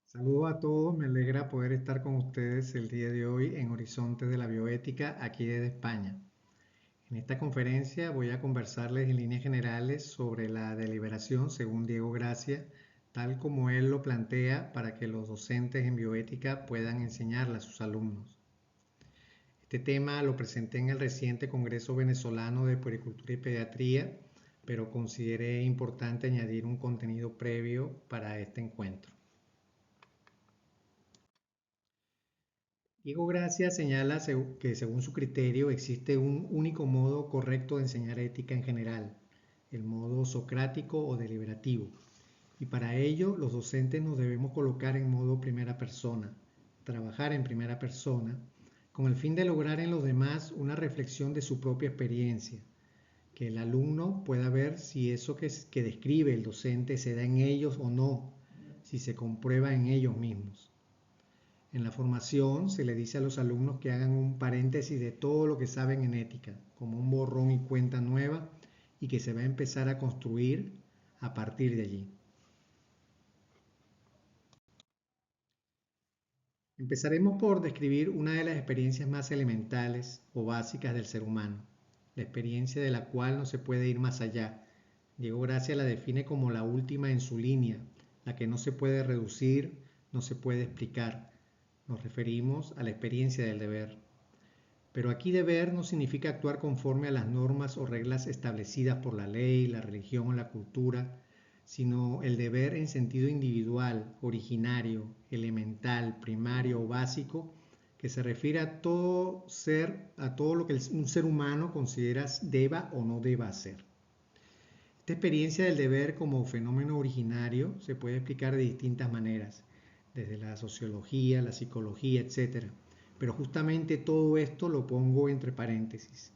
Saludos a todos, me alegra poder estar con ustedes el día de hoy en Horizontes de la Bioética aquí desde España. En esta conferencia voy a conversarles en líneas generales sobre la deliberación según Diego Gracia, tal como él lo plantea para que los docentes en bioética puedan enseñarla a sus alumnos. Este tema lo presenté en el reciente Congreso Venezolano de Puericultura y Pediatría, pero consideré importante añadir un contenido previo para este encuentro. Diego Gracia señala que según su criterio existe un único modo correcto de enseñar ética en general, el modo socrático o deliberativo, y para ello los docentes nos debemos colocar en modo primera persona, trabajar en primera persona, con el fin de lograr en los demás una reflexión de su propia experiencia, que el alumno pueda ver si eso que describe el docente se da en ellos o no, si se comprueba en ellos mismos. En la formación se le dice a los alumnos que hagan un paréntesis de todo lo que saben en ética, como un borrón y cuenta nueva, y que se va a empezar a construir a partir de allí. Empezaremos por describir una de las experiencias más elementales o básicas del ser humano, la experiencia de la cual no se puede ir más allá. Diego Gracia la define como la última en su línea, la que no se puede reducir, no se puede explicar. Nos referimos a la experiencia del deber. Pero aquí deber no significa actuar conforme a las normas o reglas establecidas por la ley, la religión o la cultura, sino el deber en sentido individual, originario, elemental, primario o básico, que se refiere a todo ser, a todo lo que un ser humano considera deba o no deba hacer. Esta experiencia del deber como fenómeno originario se puede explicar de distintas maneras, desde la sociología, la psicología, etc. Pero justamente todo esto lo pongo entre paréntesis.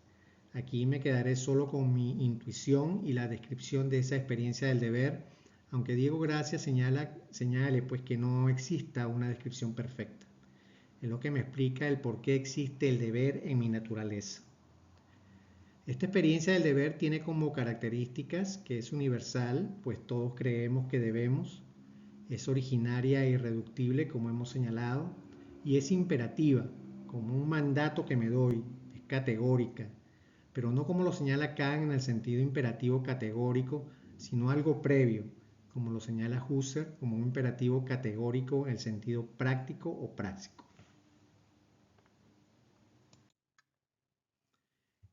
Aquí me quedaré solo con mi intuición y la descripción de esa experiencia del deber, aunque Diego Gracia señale pues que no exista una descripción perfecta. Es lo que me explica el por qué existe el deber en mi naturaleza. Esta experiencia del deber tiene como características que es universal, pues todos creemos que debemos, es originaria e irreductible, como hemos señalado, y es imperativa, como un mandato que me doy, es categórica, pero no como lo señala Kant en el sentido imperativo categórico, sino algo previo, como lo señala Husserl como un imperativo categórico en el sentido práctico o práctico.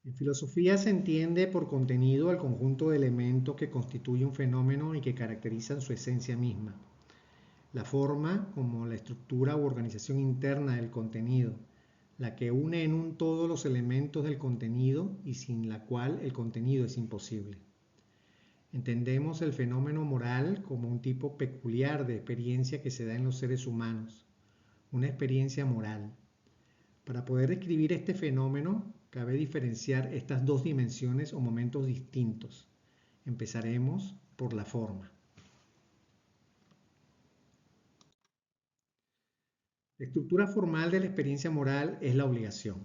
En filosofía se entiende por contenido al conjunto de elementos que constituye un fenómeno y que caracterizan su esencia misma. La forma como la estructura u organización interna del contenido, la que une en un todo los elementos del contenido y sin la cual el contenido es imposible. Entendemos el fenómeno moral como un tipo peculiar de experiencia que se da en los seres humanos, una experiencia moral. Para poder describir este fenómeno, cabe diferenciar estas dos dimensiones o momentos distintos. Empezaremos por la forma. La estructura formal de la experiencia moral es la obligación.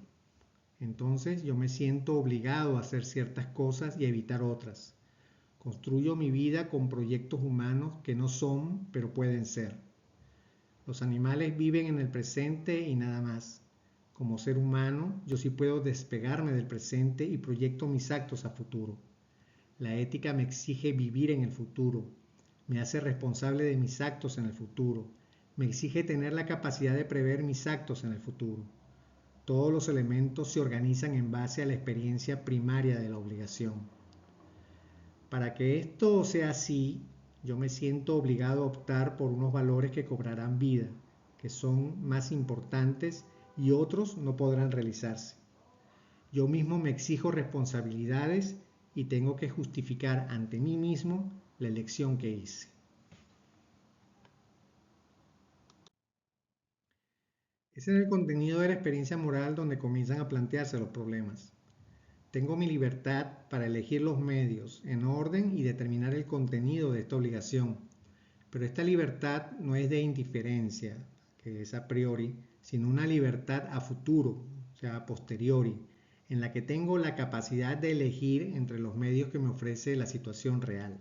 Entonces yo me siento obligado a hacer ciertas cosas y a evitar otras. Construyo mi vida con proyectos humanos que no son, pero pueden ser. Los animales viven en el presente y nada más. Como ser humano, yo sí puedo despegarme del presente y proyecto mis actos a futuro. La ética me exige vivir en el futuro, me hace responsable de mis actos en el futuro, me exige tener la capacidad de prever mis actos en el futuro. Todos los elementos se organizan en base a la experiencia primaria de la obligación. Para que esto sea así, yo me siento obligado a optar por unos valores que cobrarán vida, que son más importantes y otros no podrán realizarse. Yo mismo me exijo responsabilidades y tengo que justificar ante mí mismo la elección que hice. Ese es el contenido de la experiencia moral donde comienzan a plantearse los problemas. Tengo mi libertad para elegir los medios en orden y determinar el contenido de esta obligación, pero esta libertad no es de indiferencia, que es a priori, sino una libertad a futuro, o sea, a posteriori, en la que tengo la capacidad de elegir entre los medios que me ofrece la situación real.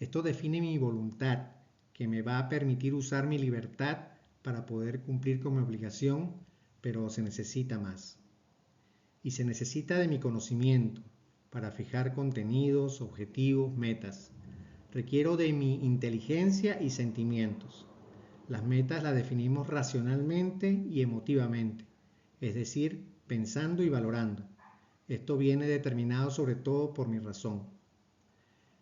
Esto define mi voluntad, que me va a permitir usar mi libertad para poder cumplir con mi obligación, pero se necesita más. Y se necesita de mi conocimiento para fijar contenidos, objetivos, metas. Requiero de mi inteligencia y sentimientos. Las metas las definimos racionalmente y emotivamente, es decir, pensando y valorando. Esto viene determinado sobre todo por mi razón.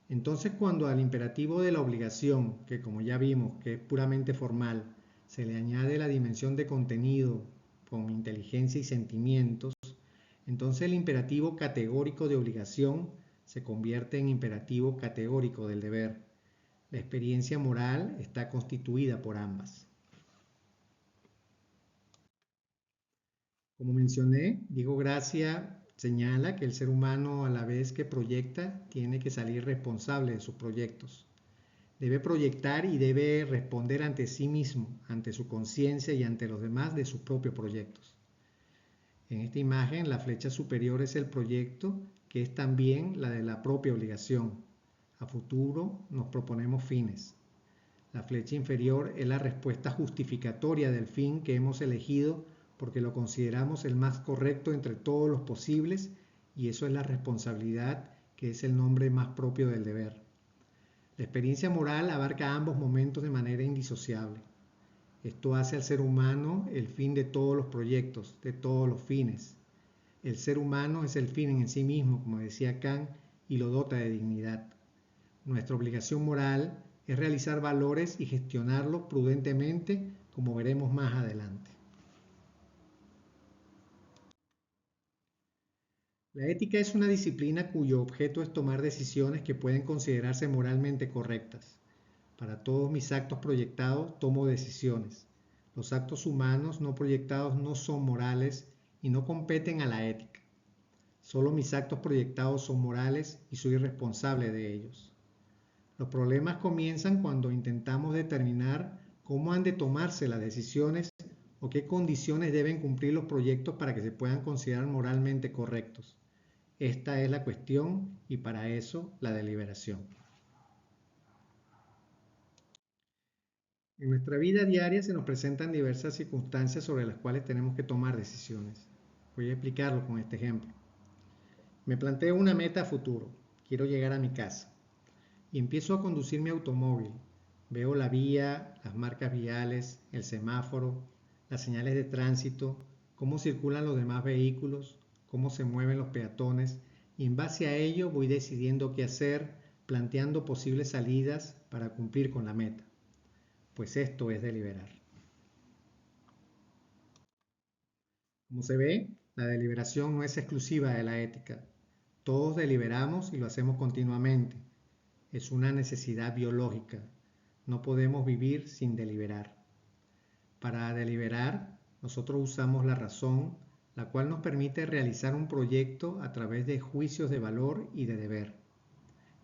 Entonces, cuando al imperativo de la obligación, que como ya vimos que es puramente formal, se le añade la dimensión de contenido con inteligencia y sentimientos, entonces el imperativo categórico de obligación se convierte en imperativo categórico del deber. La experiencia moral está constituida por ambas. Como mencioné, Diego Gracia señala que el ser humano, a la vez que proyecta, tiene que salir responsable de sus proyectos. Debe proyectar y debe responder ante sí mismo, ante su conciencia y ante los demás de sus propios proyectos. En esta imagen, la flecha superior es el proyecto, que es también la de la propia obligación. A futuro nos proponemos fines. La flecha inferior es la respuesta justificatoria del fin que hemos elegido porque lo consideramos el más correcto entre todos los posibles, y eso es la responsabilidad, que es el nombre más propio del deber. La experiencia moral abarca ambos momentos de manera indisociable. Esto hace al ser humano el fin de todos los proyectos, de todos los fines. El ser humano es el fin en sí mismo, como decía Kant, y lo dota de dignidad. Nuestra obligación moral es realizar valores y gestionarlos prudentemente, como veremos más adelante. La ética es una disciplina cuyo objeto es tomar decisiones que pueden considerarse moralmente correctas. Para todos mis actos proyectados tomo decisiones. Los actos humanos no proyectados no son morales y no competen a la ética. Solo mis actos proyectados son morales y soy responsable de ellos. Los problemas comienzan cuando intentamos determinar cómo han de tomarse las decisiones o qué condiciones deben cumplir los proyectos para que se puedan considerar moralmente correctos. Esta es la cuestión y para eso la deliberación. En nuestra vida diaria se nos presentan diversas circunstancias sobre las cuales tenemos que tomar decisiones. Voy a explicarlo con este ejemplo. Me planteo una meta a futuro. Quiero llegar a mi casa. Y empiezo a conducir mi automóvil. Veo la vía, las marcas viales, el semáforo, las señales de tránsito, cómo circulan los demás vehículos, cómo se mueven los peatones, y en base a ello voy decidiendo qué hacer, planteando posibles salidas para cumplir con la meta. Pues esto es deliberar. Como se ve, la deliberación no es exclusiva de la ética. Todos deliberamos y lo hacemos continuamente. Es una necesidad biológica. No podemos vivir sin deliberar. Para deliberar, nosotros usamos la razón, la cual nos permite realizar un proyecto a través de juicios de valor y de deber.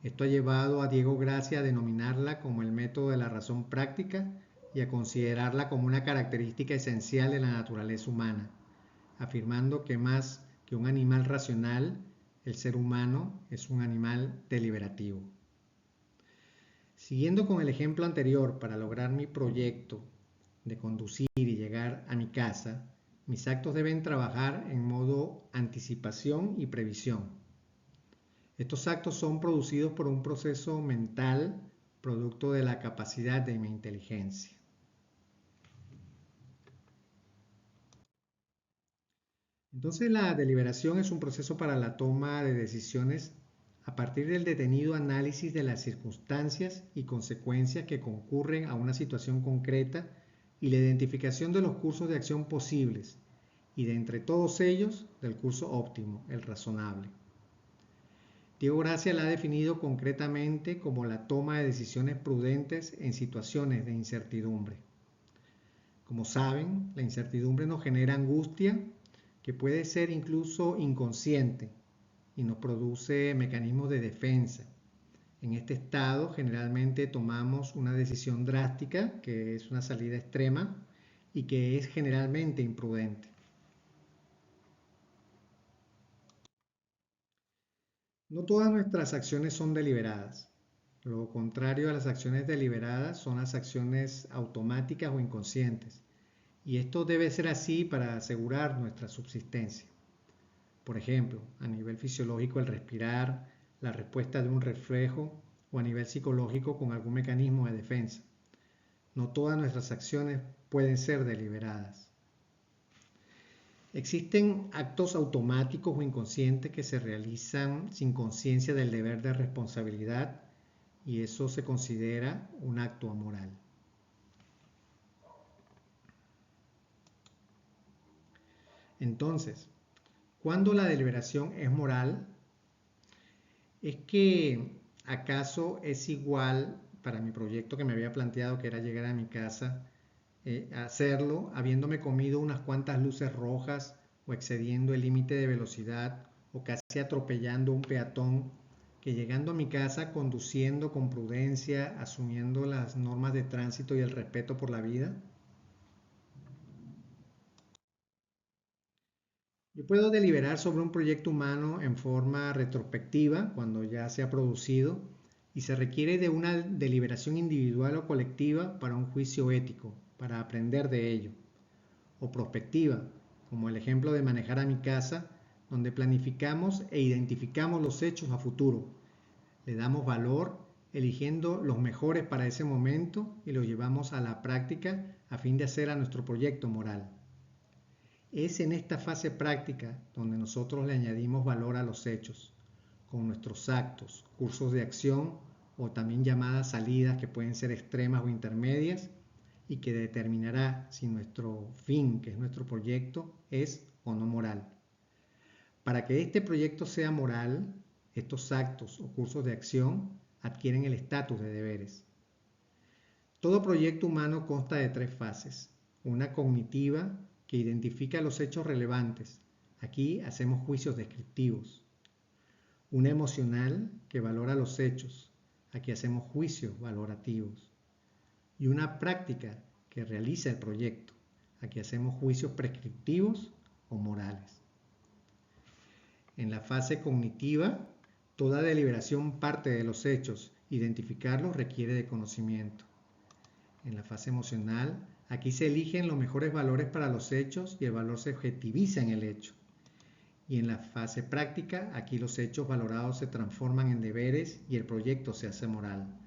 Esto ha llevado a Diego Gracia a denominarla como el método de la razón práctica y a considerarla como una característica esencial de la naturaleza humana, afirmando que más que un animal racional, el ser humano es un animal deliberativo. Siguiendo con el ejemplo anterior, para lograr mi proyecto de conducir y llegar a mi casa, mis actos deben trabajar en modo anticipación y previsión. Estos actos son producidos por un proceso mental producto de la capacidad de mi inteligencia. Entonces, la deliberación es un proceso para la toma de decisiones a partir del detenido análisis de las circunstancias y consecuencias que concurren a una situación concreta y la identificación de los cursos de acción posibles, y de entre todos ellos, del curso óptimo, el razonable. Diego Gracia la ha definido concretamente como la toma de decisiones prudentes en situaciones de incertidumbre. Como saben, la incertidumbre nos genera angustia, que puede ser incluso inconsciente, y nos produce mecanismos de defensa. En este estado generalmente tomamos una decisión drástica, que es una salida extrema, y que es generalmente imprudente. No todas nuestras acciones son deliberadas. Lo contrario a las acciones deliberadas son las acciones automáticas o inconscientes. Y esto debe ser así para asegurar nuestra subsistencia. Por ejemplo, a nivel fisiológico el respirar, la respuesta de un reflejo o a nivel psicológico con algún mecanismo de defensa. No todas nuestras acciones pueden ser deliberadas. Existen actos automáticos o inconscientes que se realizan sin conciencia del deber de responsabilidad y eso se considera un acto amoral. Entonces, ¿cuándo la deliberación es moral? Es que acaso es igual para mi proyecto que me había planteado, que era llegar a mi casa, hacerlo habiéndome comido unas cuantas luces rojas o excediendo el límite de velocidad o casi atropellando un peatón, que llegando a mi casa conduciendo con prudencia, asumiendo las normas de tránsito y el respeto por la vida. Yo puedo deliberar sobre un proyecto humano en forma retrospectiva cuando ya se ha producido y se requiere de una deliberación individual o colectiva para un juicio ético, para aprender de ello. O prospectiva, como el ejemplo de manejar a mi casa, donde planificamos e identificamos los hechos a futuro. Le damos valor eligiendo los mejores para ese momento y los llevamos a la práctica a fin de hacer a nuestro proyecto moral. Es en esta fase práctica donde nosotros le añadimos valor a los hechos, con nuestros actos, cursos de acción o también llamadas salidas que pueden ser extremas o intermedias y que determinará si nuestro fin, que es nuestro proyecto, es o no moral. Para que este proyecto sea moral, estos actos o cursos de acción adquieren el estatus de deberes. Todo proyecto humano consta de tres fases. Una cognitiva, que identifica los hechos relevantes. Aquí hacemos juicios descriptivos. Una emocional, que valora los hechos. Aquí hacemos juicios valorativos. Y una práctica, que realiza el proyecto. Aquí hacemos juicios prescriptivos o morales. En la fase cognitiva, toda deliberación parte de los hechos. Identificarlos requiere de conocimiento. En la fase emocional, aquí se eligen los mejores valores para los hechos y el valor se objetiviza en el hecho. Y en la fase práctica, aquí los hechos valorados se transforman en deberes y el proyecto se hace moral.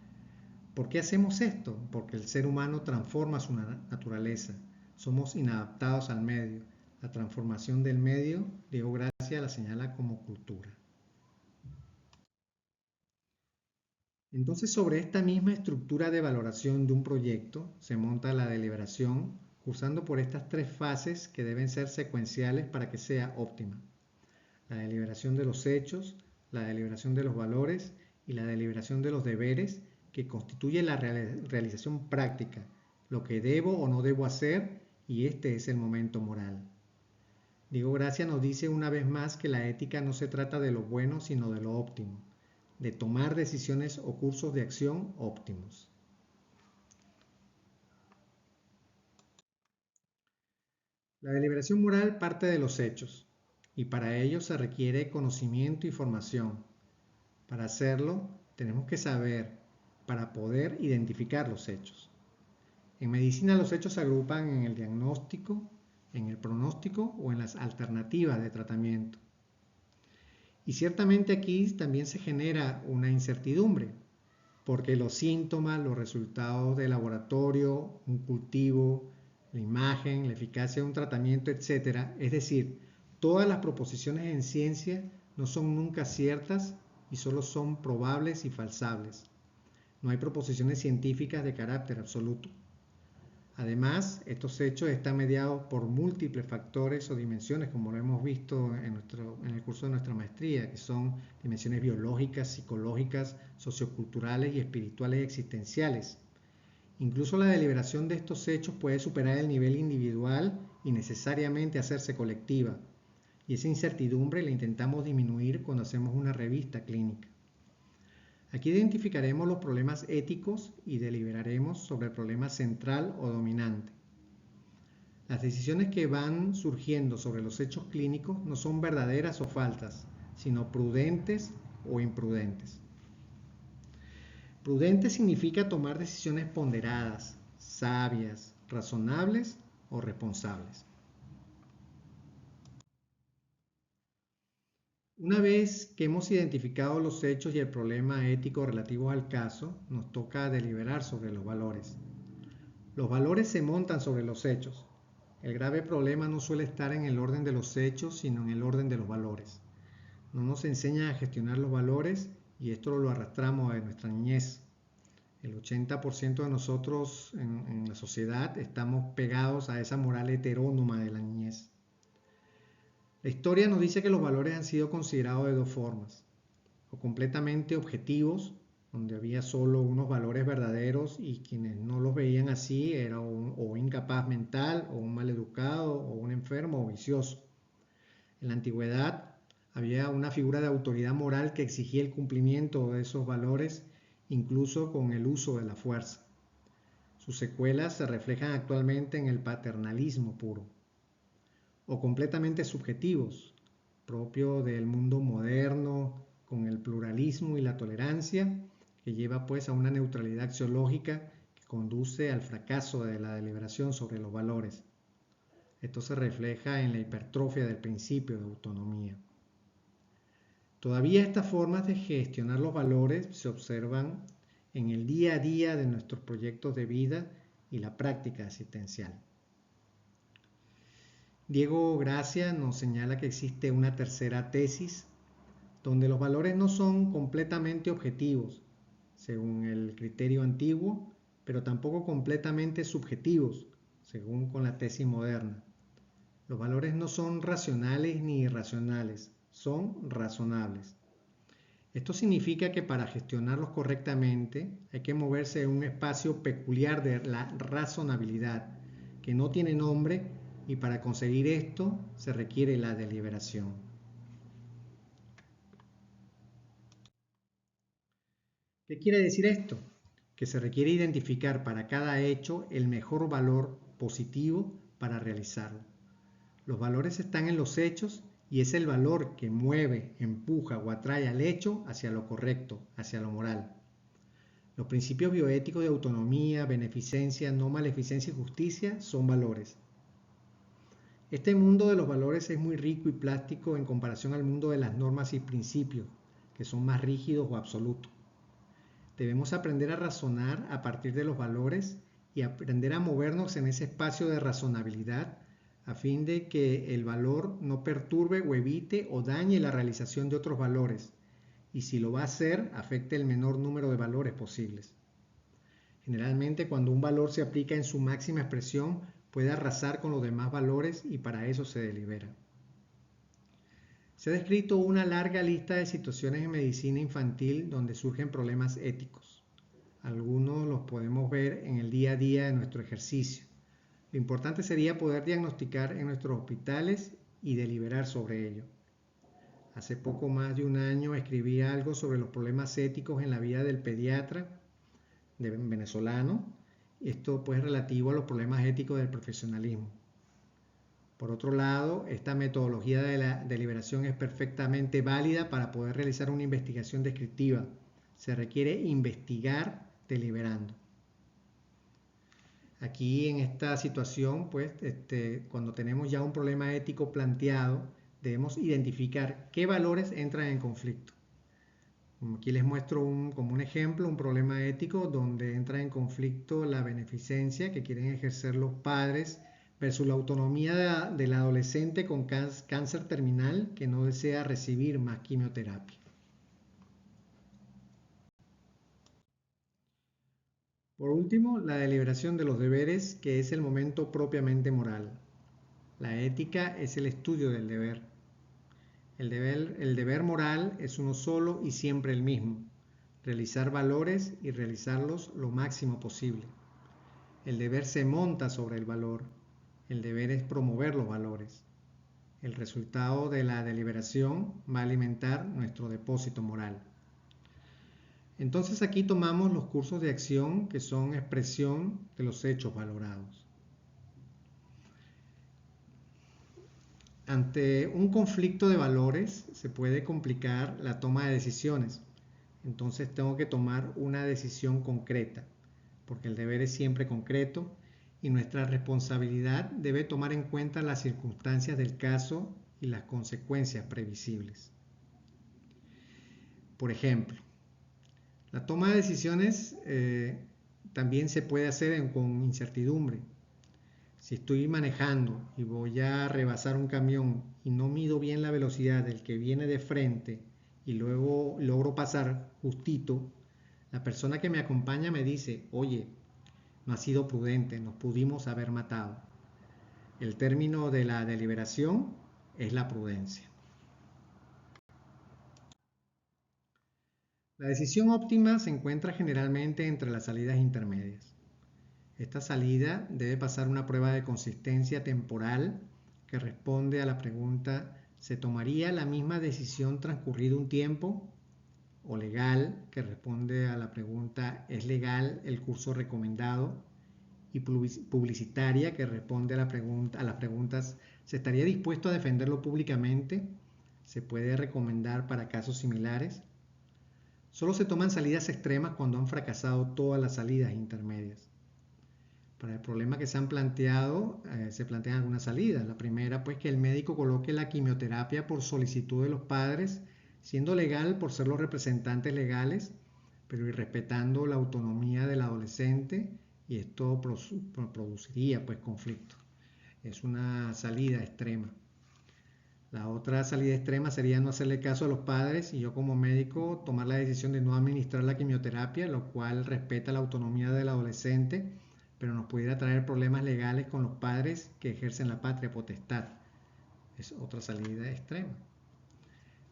¿Por qué hacemos esto? Porque el ser humano transforma su naturaleza. Somos inadaptados al medio. La transformación del medio, Diego Gracia la señala como cultura. Entonces, sobre esta misma estructura de valoración de un proyecto se monta la deliberación, cursando por estas tres fases que deben ser secuenciales para que sea óptima. La deliberación de los hechos, la deliberación de los valores y la deliberación de los deberes, que constituye la realización práctica, lo que debo o no debo hacer, y este es el momento moral. Diego Gracia nos dice una vez más que la ética no se trata de lo bueno, sino de lo óptimo, de tomar decisiones o cursos de acción óptimos. La deliberación moral parte de los hechos y para ello se requiere conocimiento y formación. Para hacerlo tenemos que saber para poder identificar los hechos. En medicina los hechos se agrupan en el diagnóstico, en el pronóstico o en las alternativas de tratamiento. Y ciertamente aquí también se genera una incertidumbre, porque los síntomas, los resultados de laboratorio, un cultivo, la imagen, la eficacia de un tratamiento, etc. Es decir, todas las proposiciones en ciencia no son nunca ciertas y solo son probables y falsables. No hay proposiciones científicas de carácter absoluto. Además, estos hechos están mediados por múltiples factores o dimensiones, como lo hemos visto en el curso de nuestra maestría, que son dimensiones biológicas, psicológicas, socioculturales y espirituales y existenciales. Incluso la deliberación de estos hechos puede superar el nivel individual y necesariamente hacerse colectiva. Y esa incertidumbre la intentamos disminuir cuando hacemos una revista clínica. Aquí identificaremos los problemas éticos y deliberaremos sobre el problema central o dominante. Las decisiones que van surgiendo sobre los hechos clínicos no son verdaderas o falsas, sino prudentes o imprudentes. Prudente significa tomar decisiones ponderadas, sabias, razonables o responsables. Una vez que hemos identificado los hechos y el problema ético relativo al caso, nos toca deliberar sobre los valores. Los valores se montan sobre los hechos. El grave problema no suele estar en el orden de los hechos, sino en el orden de los valores. No nos enseñan a gestionar los valores y esto lo arrastramos de nuestra niñez. El 80% de nosotros en la sociedad estamos pegados a esa moral heterónoma de la niñez. La historia nos dice que los valores han sido considerados de dos formas: o completamente objetivos, donde había solo unos valores verdaderos y quienes no los veían así era o incapaz mental, o un maleducado, o un enfermo o vicioso. En la antigüedad había una figura de autoridad moral que exigía el cumplimiento de esos valores, incluso con el uso de la fuerza. Sus secuelas se reflejan actualmente en el paternalismo puro. O completamente subjetivos, propio del mundo moderno, con el pluralismo y la tolerancia, que lleva pues a una neutralidad axiológica que conduce al fracaso de la deliberación sobre los valores. Esto se refleja en la hipertrofia del principio de autonomía. Todavía estas formas de gestionar los valores se observan en el día a día de nuestros proyectos de vida y la práctica asistencial. Diego Gracia nos señala que existe una tercera tesis donde los valores no son completamente objetivos, según el criterio antiguo, pero tampoco completamente subjetivos, según con la tesis moderna. Los valores no son racionales ni irracionales, son razonables. Esto significa que para gestionarlos correctamente hay que moverse en un espacio peculiar de la razonabilidad, que no tiene nombre, y para conseguir esto se requiere la deliberación. ¿Qué quiere decir esto? Que se requiere identificar para cada hecho el mejor valor positivo para realizarlo. Los valores están en los hechos y es el valor que mueve, empuja o atrae al hecho hacia lo correcto, hacia lo moral. Los principios bioéticos de autonomía, beneficencia, no maleficencia y justicia son valores. Este mundo de los valores es muy rico y plástico en comparación al mundo de las normas y principios, que son más rígidos o absolutos. Debemos aprender a razonar a partir de los valores y aprender a movernos en ese espacio de razonabilidad a fin de que el valor no perturbe o evite o dañe la realización de otros valores, y si lo va a hacer, afecte el menor número de valores posibles. Generalmente, cuando un valor se aplica en su máxima expresión, puede arrasar con los demás valores y para eso se delibera. Se ha descrito una larga lista de situaciones en medicina infantil donde surgen problemas éticos. Algunos los podemos ver en el día a día de nuestro ejercicio. Lo importante sería poder diagnosticar en nuestros hospitales y deliberar sobre ello. Hace poco más de un año escribí algo sobre los problemas éticos en la vida del pediatra venezolano. Esto pues relativo a los problemas éticos del profesionalismo. Por otro lado, esta metodología de la deliberación es perfectamente válida para poder realizar una investigación descriptiva. Se requiere investigar deliberando. Aquí en esta situación, pues, cuando tenemos ya un problema ético planteado, debemos identificar qué valores entran en conflicto. Aquí les muestro como un ejemplo un problema ético donde entra en conflicto la beneficencia que quieren ejercer los padres versus la autonomía del adolescente con cáncer terminal que no desea recibir más quimioterapia. Por último, la deliberación de los deberes, que es el momento propiamente moral. La ética es el estudio del deber. El deber moral es uno solo y siempre el mismo: realizar valores y realizarlos lo máximo posible. El deber se monta sobre el valor. El deber es promover los valores. El resultado de la deliberación va a alimentar nuestro depósito moral. Entonces aquí tomamos los cursos de acción que son expresión de los hechos valorados. Ante un conflicto de valores se puede complicar la toma de decisiones. entonces tengo que tomar una decisión concreta, porque el deber es siempre concreto y nuestra responsabilidad debe tomar en cuenta las circunstancias del caso y las consecuencias previsibles. Por ejemplo, la toma de decisiones también se puede hacer con incertidumbre. Si estoy manejando y voy a rebasar un camión y no mido bien la velocidad del que viene de frente y luego logro pasar justito, la persona que me acompaña me dice, oye, no has sido prudente, nos pudimos haber matado. El término de la deliberación es la prudencia. La decisión óptima se encuentra generalmente entre las salidas intermedias. Esta salida debe pasar una prueba de consistencia temporal que responde a la pregunta: ¿se tomaría la misma decisión transcurrido un tiempo? O legal, que responde a la pregunta: ¿es legal el curso recomendado? Y publicitaria, que responde a las preguntas: ¿se estaría dispuesto a defenderlo públicamente? ¿Se puede recomendar para casos similares? Solo se toman salidas extremas cuando han fracasado todas las salidas intermedias. Para el problema que se han planteado, se plantean algunas salidas. La primera, pues, que el médico coloque la quimioterapia por solicitud de los padres, siendo legal por ser los representantes legales, pero irrespetando la autonomía del adolescente, y esto produciría, pues, conflicto. Es una salida extrema. La otra salida extrema sería no hacerle caso a los padres y yo como médico tomar la decisión de no administrar la quimioterapia, lo cual respeta la autonomía del adolescente, pero nos pudiera traer problemas legales con los padres que ejercen la patria potestad. Es otra salida extrema.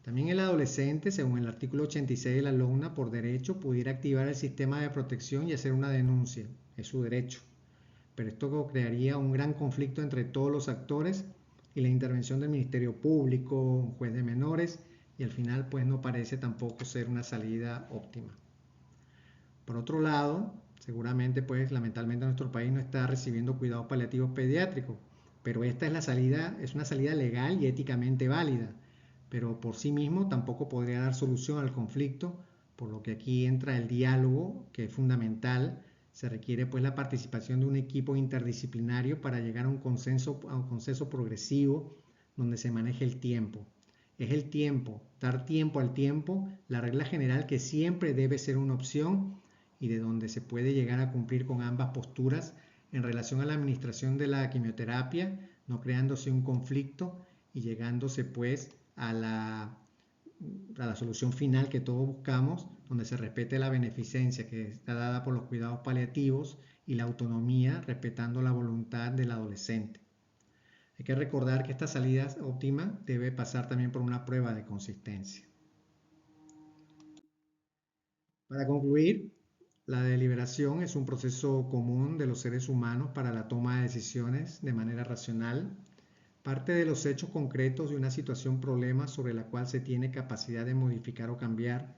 También el adolescente, según el artículo 86 de la LONNA, por derecho pudiera activar el sistema de protección y hacer una denuncia. Es su derecho. Pero esto crearía un gran conflicto entre todos los actores y la intervención del Ministerio Público, un juez de menores, y al final pues no parece tampoco ser una salida óptima. Por otro lado, seguramente pues lamentablemente nuestro país no está recibiendo cuidados paliativos pediátricos, pero esta es una salida legal y éticamente válida, pero por sí mismo tampoco podría dar solución al conflicto, por lo que aquí entra el diálogo, que es fundamental. Se requiere pues la participación de un equipo interdisciplinario para llegar a un consenso progresivo donde se maneje el tiempo. Es el tiempo, dar tiempo al tiempo, la regla general que siempre debe ser una opción y de donde se puede llegar a cumplir con ambas posturas en relación a la administración de la quimioterapia, no creándose un conflicto y llegándose pues a la solución final que todos buscamos, donde se respete la beneficencia que está dada por los cuidados paliativos y la autonomía, respetando la voluntad del adolescente. Hay que recordar que esta salida óptima debe pasar también por una prueba de consistencia. Para concluir, la deliberación es un proceso común de los seres humanos para la toma de decisiones de manera racional. Parte de los hechos concretos de una situación problema sobre la cual se tiene capacidad de modificar o cambiar.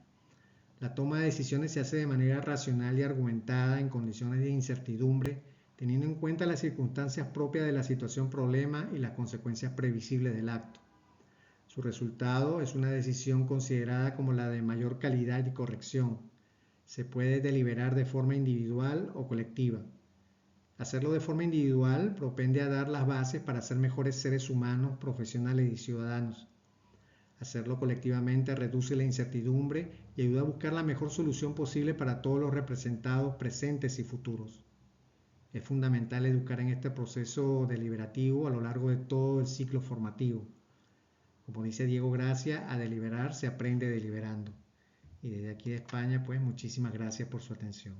La toma de decisiones se hace de manera racional y argumentada en condiciones de incertidumbre, teniendo en cuenta las circunstancias propias de la situación problema y las consecuencias previsibles del acto. Su resultado es una decisión considerada como la de mayor calidad y corrección. Se puede deliberar de forma individual o colectiva. Hacerlo de forma individual propende a dar las bases para ser mejores seres humanos, profesionales y ciudadanos. Hacerlo colectivamente reduce la incertidumbre y ayuda a buscar la mejor solución posible para todos los representados presentes y futuros. Es fundamental educar en este proceso deliberativo a lo largo de todo el ciclo formativo. Como dice Diego Gracia, a deliberar se aprende deliberando. Y desde aquí de España, pues muchísimas gracias por su atención.